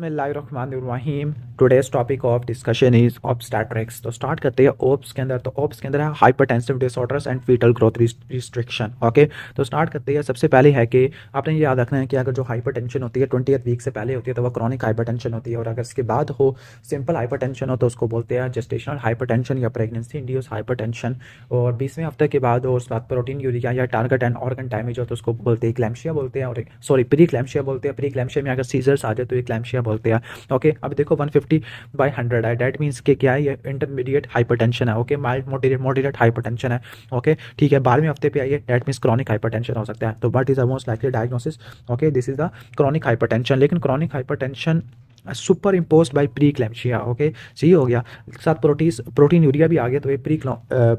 बिस्मिल्लाहिर्रहमानिर्रहीम। Today's topic of discussion is obstetrics. तो start करते हैं ओब्स के अंदर। तो ओब्स के अंदर है hypertensive disorders and fetal growth restriction. Okay, तो स्टार्ट करते हैं। सबसे पहले है कि आपने ये याद रखना है कि अगर जो हाइपरटेंशन होती है 20th वीक से पहले होती है तो वो क्रॉनिक हाइपरटेंशन होती है, और अगर इसके बाद हो सिंपल हाइपरटेंशन हो तो उसको बोलते हैं जेस्टेशनल हाइपरटेंशन या प्रेगनेंसी इंड्यूस हाइपरटेंशन। और 20वें हफ्ते के बाद हो उसके बाद प्रोटीन यूरिया या टारगेट एंड ऑर्गन डैमेज हो तो उसको बोलते हैं इक्लैम्शिया बोलते हैं, और सॉरी प्री क्लैम्शिया बोलते हैं। प्री क्लैम्शिया में अगर सीजर्स आ जाए तो इक्लैम्शिया बोलते हैं। ओके, अब देखो 150/100 है, डेट मीन्स कि क्या है, ये इंटरमीडिएट हाइपरटेंशन है। ओके, माइल्ड मॉडरेट हाइपरटेंशन है। ओके, ठीक है। 12वें हफ्ते पे आइए, डेट मीन्स क्रॉनिक हाइपरटेंशन हो सकता है। तो but is the most likely diagnosis. Okay, this is the chronic hypertension. लेकिन chronic hypertension superimpose by preeclampsia. Okay, सही हो गया। साथ प्रोटीन यूरिया भी आ गया तो ये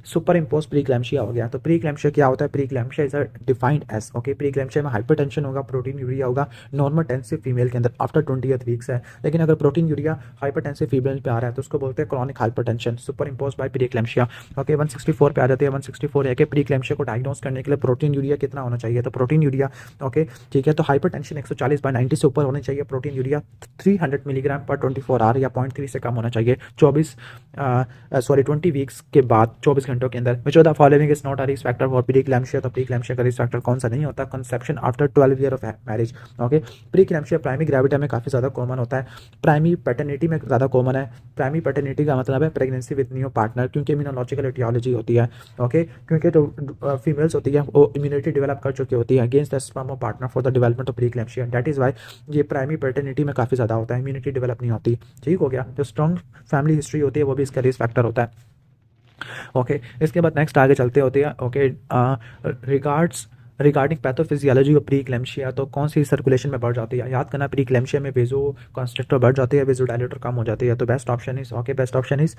सुपर इम्पोज प्री क्लैम्शिया हो गया। तो प्री क्लैम्शिया क्या होता है? Preeclampsia is a defined as. Okay, preeclampsia में हाइपरटेंशन होगा, प्रोटीन यूरिया होगा नॉर्मल टेंसिव फीमेल के अंदर आफ्टर 20th वीक्स है। लेकिन अगर प्रोटीन यूरिया हाइपरटेंसिव फीमेल पे आ रहा है तो उसको बोलते हैं chronic hypertension superimpose by preeclampsia. Okay, 164 पे आ जाते हैं। 164 है कि प्री क्लैम्शिया को डायग्नोस करने के लिए प्रोटीन यूरिया कितना होना चाहिए? तो प्रोटीन यूरिया, ओके ठीक है, तो हाइपरटेंशन 140/90 से ऊपर होनी चाहिए। प्रोटीन यूरिया 300 मिलीग्राम पर 24 आवर या 0.3 से कम होना चाहिए 20 वीक्स के बाद 24 घंटों के अंदर। Which of the following is not a risk factor for preeclampsia? तो प्री क्लैम्शिया का रिस्क फैक्टर कौन सा नहीं होता? Conception after 12 year of marriage. Okay, preeclampsia primary gravity में काफ़ी ज़्यादा कॉमन होता है, प्राइमरी पैटर्निटी में ज़्यादा कॉमन है। प्राइमरी पैटर्निटी का मतलब है प्रेगनेंसी विद न्यू पार्टनर, क्योंकि इम्यूनोलॉजिकल एटियोलॉजी होती है। ओके, क्योंकि जो फीमेल्स होती है वो इम्यूनिटी डेवलप कर चुकी होती है against the sperm of partner for the development of preeclampsia. That is why ये प्राइमरी पैटर्निटी में काफ़ी ज़्यादा होता है, इम्यूनिटी डेवलप नहीं होती। ठीक हो गया। जो स्ट्रॉन्ग फैमिली हिस्ट्री होती है वो भी इसका रिस्क फैक्टर होता है। ओके, इसके बाद नेक्स्ट आगे चलते होते हैं। Okay, regarding pathophysiology of preeclampsia, तो कौन सी सर्कुलेशन में बढ़ जाती है? याद करना, प्री क्लैम्शिया में वेजो कंस्ट्रक्टर बढ़ जाती है, वेजो डायलेटर कम हो जाती है। तो best option is, okay best option is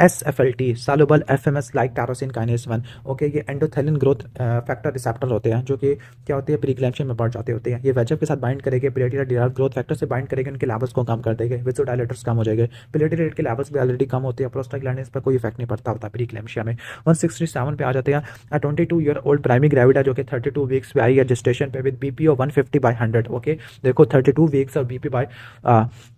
SFLT soluble FMS like tyrosine kinase 1। Okay, ये एंडोथेलिन ग्रोथ फैक्टर रिसेप्टर होते हैं जो कि क्या होती है, प्री क्लैम्शिया में बढ़ जाते होते हैं। ये वेजअप के साथ बाइंड करेंगे, प्लेटलेट डिराइव्ड ग्रोथ फैक्टर से बाइंड करेंगे, उनके लेवल्स को कम कर देंगे, वेजो डायलेटर्स कम हो जाएंगे। प्लेटलेट के लेवल्स भी ऑलरेडी कम होते हैं, प्रोस्टाग्लैंडिन्स पर कोई इफेक्ट नहीं पड़ता होता प्री क्लैम्शिया में। 167 पे आ जाते हैं। 22 ईयर ओल्ड प्राइमरी ग्रेविडा जो कि 32 वीक्स पे आई है जेस्टेशन पे विद बीपी ऑफ 150/100। ओके, देखो 32 वीक्स और बीपी बाय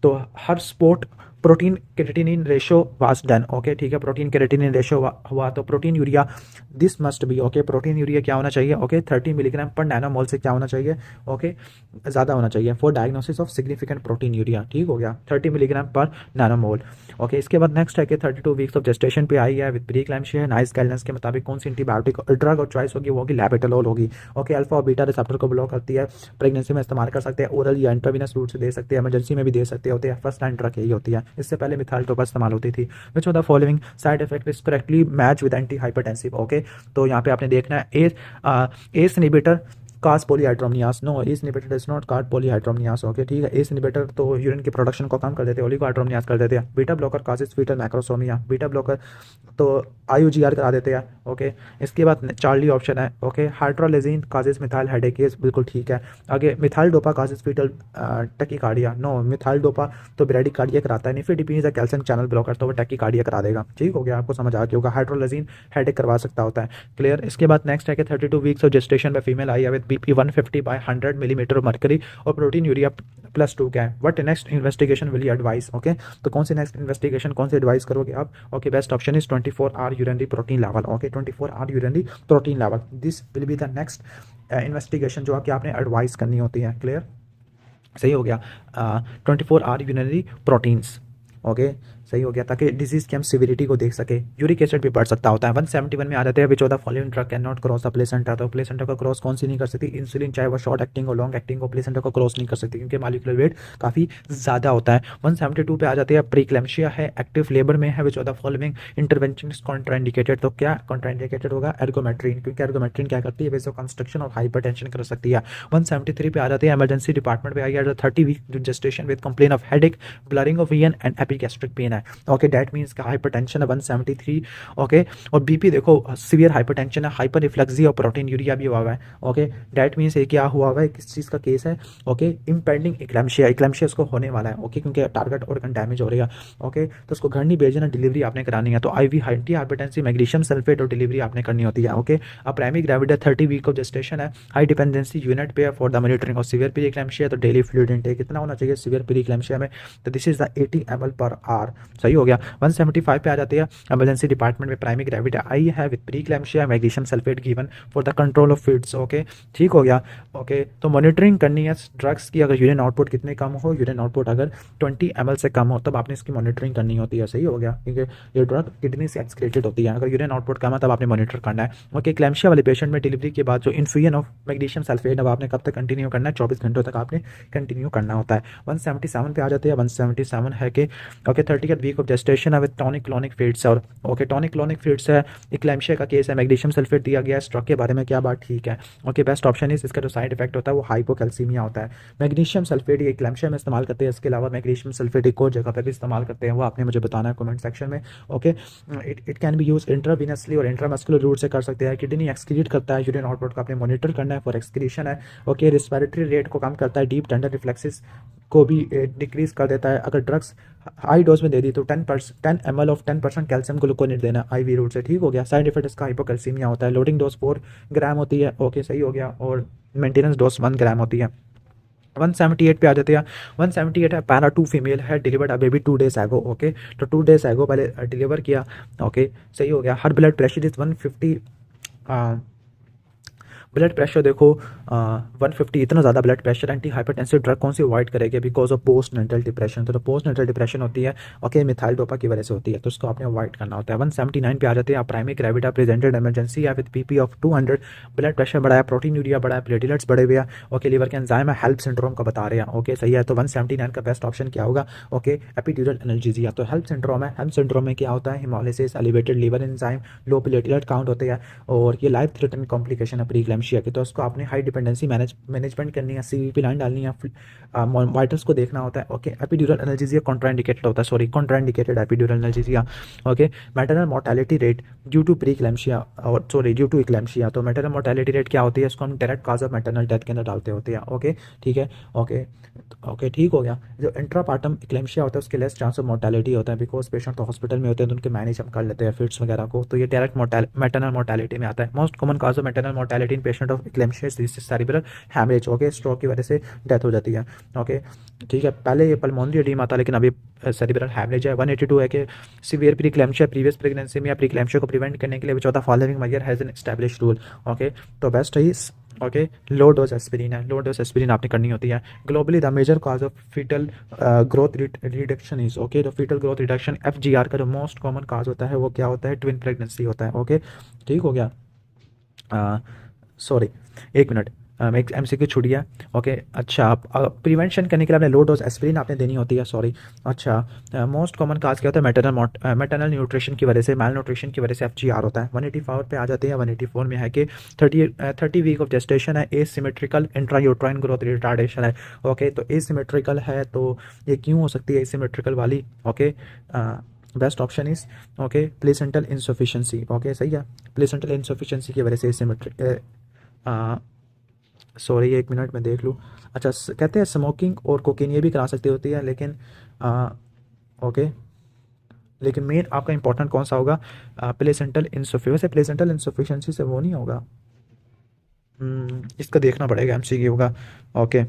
तो her spot protein creatinine ratio was done. Okay, ठीक है, प्रोटीन क्रेटिनिन रेशो हुआ तो proteinuria this must be, okay proteinuria क्या होना चाहिए? ओके, 30 मिलीग्राम पर नैनोमोल से क्या होना चाहिए? ओके, ज़्यादा होना चाहिए for diagnosis of significant protein urea. ठीक हो गया, 30 मिलीग्राम पर नैनोमोल। ओके, इसके बाद नेक्स्ट है कि 32 वीक्स ऑफ जेस्टेशन पे आई है विद प्री क्लैम्शिया। नाइस गाइडेंस के मुताबिक कौन सी एंटीबायोटिक ड्रग और चॉइस होगी? वो होगी लैबेटालोल होगी। ओके, अल्फा और बीटा रिसेप्टर को ब्लॉक करती है, प्रेगनेंसी में इस्तेमाल कर सकते हैं, ओरल या इंट्रावेनस रूट से दे सकते हैं, इमरजेंसी में भी दे सकते होते हैं। फर्स्ट लाइन ड्रग यही होती है, इससे पहले मिथाइल टोपा इस्तेमाल होती थी। Which of the following side effect is correctly match with antihypertensive? Okay, तो यहाँ पे आपने देखना है ACE inhibitor cause polyhydramnios. No, ACE inhibitor does not cause polyhydramnios. Okay, ठीक है, एस इनहिबिटर तो यूरिन की प्रोडक्शन को कम कर देते हैं, ओलिगोहाइड्रोमनियास कर देते हैं। Beta blocker causes fetal macrosomia, beta blocker तो IUGR करा देते हैं। ओके, इसके बाद चार्ली ऑप्शन है। Okay, hydralazine causes methyl headaches, बिल्कुल ठीक है। आगे methyl dopa causes fetal tachycardia. No, methyl dopa तो ब्रेडिकार्डिया कराता है। Nifedipine is a calcium channel blocker, तो वो टैकीकार्डिया करा देगा। ठीक हो गया, आपको समझ आ गया होगा। हाइड्रोलेजिन हेडेक करवा सकता होता है। क्लियर। इसके बाद नेक्स्ट है कि 32 वीक्स ऑफ जेस्टेशन में फीमेल आई है विद BP 150/100 मिलीमीटर मर्करी और प्रोटीन यूरिया +2 का है। What next investigation will you advice? Okay, तो कौन सी नेक्स्ट इन्वेस्टिगेशन कौन सी एडवाइस करोगे आप? Okay, best option is 24 hour urinary protein level. Okay, 24 hour urinary protein level, this will be the next investigation जो कि आपने एडवाइस करनी होती है। क्लियर, सही हो गया। 24 आवर यूरिनरी प्रोटीन्स। ओके, सही हो गया, ताकि डिजीज की हम सिविरिटी को देख सके। यूरिक एसिड भी बढ़ सकता होता है। 171 में आ जाते हैं विच of the following drug can not cross the placenta? तो प्लेसेंटा को क्रॉस कौन सी नहीं कर सकती? इंसुलिन, चाहे वो शॉर्ट एक्टिंग और लॉन्ग एक्टिंग हो, प्लेसेंटा को क्रॉस नहीं कर सकती क्योंकि मॉलिक्यूलर वेट काफ़ी ज़्यादा होता है। 172 पे आ जाते हैं प्रीक्लैम्शिया है, एक्टिव लेबर में है, विच of the following intervention is contraindicated? तो क्या कॉन्ट्राइंडिकेटेड होगा? एर्गोमेट्रिन, क्योंकि एर्गोमेट्रिन क्या करती है? वेसो कंस्ट्रक्शन और हाइपरटेंशन कर सकती है। 173 पे आ जाते हैं इमरजेंसी डिपार्टमेंट पे आई है 30 week gestation with complain of headache, blurring of vision and epigastric pain है। ओके डैट मीन्स का हाइपरटेंशन है 173। ओके और बीपी देखो सीवियर हाइपरटेंशन है, हाइपर रिफ्लेक्सी और प्रोटीन यूरिया भी हुआ हुआ है। ओके डैट मीन्स ये क्या हुआ हुआ है, किस चीज़ का केस है। ओके इम्पेंडिंग इक्लेम्शिया, इक्लेम्शिया उसको होने वाला है। ओके क्योंकि टारगेट ऑर्गन डैमेज हो रही है। ओके तो उसको घर नहीं भेजना, डिलीवरी आपने करानी है, तो IV antihypertensive magnesium sulphate और डिलीवरी आपने करनी होती है। ओके अब primary gravity 30 week of gestation है, हाई डिपेंडेंसी यूनिट पे है for the monitoring of severe preeclampsia. तो डेली फ्लूइड इनटेक कितना होना चाहिए सीवियर प्रीक्लैम्शिया में, तो this is the 80 ml per hour. सही हो गया। 175 पे आ जाती है, इमरजेंसी डिपार्टमेंट में प्राइमरी ग्रेविटी आई है with preeclampsia, magnesium sulphate given for the control of fits. Okay ठीक हो गया। ओके तो मॉनिटरिंग करनी है ड्रग्स की, अगर यूरिन आउटपुट कितने कम हो, यूरिन आउटपुट अगर 20 ml से कम हो तब आपने इसकी मॉनिटरिंग करनी होती है। सही हो गया, क्योंकि ये ड्रग किडनी से एक्सक्रीटेड होती है, अगर यूरिन आउटपुट कम है तब आपने मॉनिटर करना है। ओके क्लैम्शिया वाले पेशेंट में डिलीवरी के बाद जो इन्फ्यूजन ऑफ मैग्नीशियम सल्फेट अब आपने कब तक कंटिन्यू करना है, 24 घंटों तक आपने कंटिन्यू करना होता है। 177 पे आ जाते हैं। 177 है कि okay 30th week of gestation है विद टॉनिक क्लोनिक फीड्स, और ओके टॉनिक क्लोनिक फीड्स है, इक्लेम्शिया का केस है, मैग्नीशियम सल्फेट दिया गया है, स्ट्रोक के बारे में क्या बात ठीक है। ओके बेस्ट ऑप्शन इस, इसका जो साइड इफेक्ट होता है वो हाइपोकैल्सीमिया होता है। मैग्नीशियम सल्फेट ये इक्लेम्शिया में इस्तेमाल करते हैं, इसके अलावा मैग्नीशियम सल्फेट एक और जगह पर भी इस्तेमाल करते हैं, वो आपने मुझे बताना है कमेंट सेक्शन में। Okay it can be use intravenously और इंट्रामस्कुलर रूट से कर सकते हैं। किडनी एक्सक्रीट करता है, यूरिन आउटपुट को आपने मॉनिटर करना है फॉर एक्सक्रीशन है। ओके रिस्पिरेटरी रेट को कम करता है, डीप टेंडर रिफ्लेक्सिस को भी डिक्रीज कर देता है। अगर ड्रग्स हाई डोज में दे दी तो 10 ml ऑफ 10% कैल्शियम ग्लूकोनेट देना IV रूट से। ठीक हो गया। साइड इफेक्ट इसका हाइपोकैल्सीमिया होता है। लोडिंग डोज 4 ग्राम होती है। ओके सही हो गया। और मेंटेनेंस डोज 1 ग्राम होती है। 178 पे आ जाते हैं। 178 है, पैरा 2 फीमेल है, डिलीवर्ड अ बेबी 2 days एगो। ओके तो 2 days एगो पहले डिलीवर किया। ओके सही हो गया। Her blood pressure is 150। Blood pressure देखो 150, इतना ज़्यादा blood pressure antihypertensive drug कौन सी अवॉइड करेगी because of postnatal depression. तो पोस्ट नेटल डिप्रेशन होती है ओके मिथाइल डोपा की वजह से होती है, तो उसको आपने अवॉइड करना होता है। 179 पे आ जाते हैं। प्राइमरी ग्रेविटा प्रेजेंटेड इमरजेंसी या with PP of 200, blood pressure बढ़ाया, प्रोटीन यूरिया बढ़ाया, प्लेटलेट्स बढ़े हुए हैं। ओके लीवर के एंजाइम है, हेल्प सिंड्रोम का बता रहे हैं। ओके सही है। तो 179 का बेस्ट ऑप्शन क्या होगा, ओके एपिड्यूरल एनाल्जेसिया। तो हेल्प सिंड्रोम है, हेल्प सिंड्रोम में क्या होता है, haemolysis, elevated liver enzyme, low platelet count होते हैं, और ये लाइफ थ्रेटनिंग कॉम्प्लिकेशन है प्रीक्लैम्शिया की। तो उसको आपने हाई डिपेंडेंसी मैनेजमेंट करनी है, CVP लाइन डालनी है, वाइटल्स को देखना होता है। ओके एपिड्यूरल एनाल्जेसिया कॉन्ट्राइंडिकेटेड होता है, sorry contraindicated epidural analgesia. Okay maternal mortality rate due to preeclampsia और सॉरी ड्यू टू इक्लैम्शिया। तो मैटरनल मोर्टेलिटी रेट क्या होती है, इसको हम direct cause of maternal death के अंदर डालते होते हैं। ओके ठीक है। ओके ओके ठीक हो गया। जो इंट्रापार्टम इक्लैम्शिया होता है उसके लेस चांस ऑफ मोर्टेलिटी होता है, बिकॉज पेशेंट तो हॉस्पिटल में होते हैं तो उनके मैनेज हम कर लेते हैं फिट्स वगैरह को, तो ये डायरेक्ट मैटरनल मोर्टेलिटी में आता है। Most common cause of maternal mortality in patient of eclampsia cerebral haemorrhage. Okay stroke की वजह से डेथ हो जाती है। ओके ठीक है। पहले ये पल्मोनरी एडीमा आता लेकिन अभी सेरिब्रल हैमरेज है। 182 है कि सीवियर प्रीक्लैम्शिया प्रीवियस प्रेगनेंसी में या प्रीक्लैम्शिया को प्रिवेंट करने के लिए which of the following measure has an established rule. Okay तो बेस्ट है इस ओके लो डोज एस्पिरिन है, लो डोज एस्पिरिन आपने करनी होती है। Globally the major cause of fetal growth reduction is okay, तो फीटल ग्रोथ रिडक्शन FGR का जो मोस्ट कॉमन काज होता है वो क्या होता है, ट्विन प्रेगनेंसी होता है। ओके ठीक हो गया। सॉरी एक मिनट, एक MCQ छूट गया। ओके अच्छा प्रिवेंशन करने के लिए आपने लो डोज एस्पिरिन आपने देनी होती है। सॉरी अच्छा मोस्ट कॉमन काज क्या होता है, मैटरनल न्यूट्रिशन की वजह से, माल न्यूट्रिशन की वजह से FGR होता है। 184 पे आ जाते हैं। 184 में है कि 30 वीक ऑफ जेस्टेशन है, एसिमेट्रिकल इंट्रायूट्राइन ग्रोथ रिटार्डेशन है। ओके तो एसिमेट्रिकल है तो ये क्यों हो सकती है एसिमेट्रिकल वाली। Okay best option is okay placental insufficiency. Okay सही है, प्लेसेंटल इंसफिशिएंसी की वजह से एसिमेट्रिक सॉरी एक मिनट में देख लूँ। अच्छा कहते हैं स्मोकिंग और कोकीन ये भी करा सकती होती है, लेकिन ओके लेकिन मेन आपका इंपॉर्टेंट कौन सा होगा, प्लेसेंटल इंसफिशिएंसी। वैसे प्लेसेंटल इंसफिशिएंसी से वो नहीं होगा, इसका देखना पड़ेगा MCQ होगा। ओके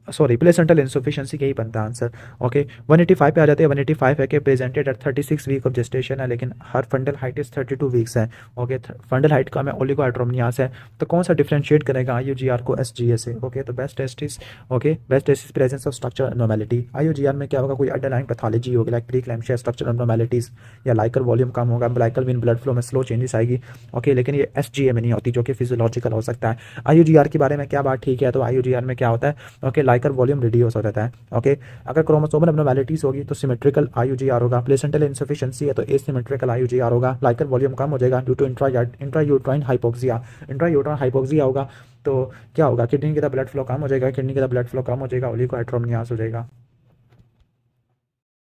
सॉरी प्लेसेंटल इंसफिशिएंसी का ही बनता है आंसर। ओके 185 पे आ जाते हैं। 185 है कि presented at 36 week of gestation है, लेकिन her fundal height is 32 weeks है। ओके फंडल हाइट का में ओलिगोहाइड्रोमनियास है, तो कौन सा डिफरेंशिएट करेगा IUGR को SGA से। ओके तो best test is okay best test is presence of structure abnormality. IUGR में क्या होगा, कोई अंडरलाइन पैथोलॉजी होगी लाइक प्रीक्लैम्शिया, स्ट्रक्चर एब्नॉर्मेलिटीज, या लाइकर वॉल्यूम कम होगा, ब्लाइकल विन ब्लड फ्लो में स्लो चेंजेस आएगी। ओके लेकिन ये SGA में नहीं होती, जो कि फिजियोलॉजिकल हो सकता है। IUGR के बारे में क्या बात ठीक है, तो IUGR में क्या होता है, ओके लाइकर वॉल्यूम रिड्यूस हो जाता है। ओके अगर क्रोमोसोमल एब्नॉर्मेलिटीज होगी तो सिमेट्रिकल IUGR होगा, प्लेसेंटल इंसफिशिएंसी है तो एसिमेट्रिकल IUGR होगा, लाइकर वॉल्यूम कम हो जाएगा due to intrauterine hypoxia. Intrauterine hypoxia होगा तो क्या होगा, किडनी का ब्लड फ्लो कम हो जाएगा, किडनी का ब्लड फ्लो कम हो जाएगा, ओलिगोहाइड्रोमनियास हो जाएगा।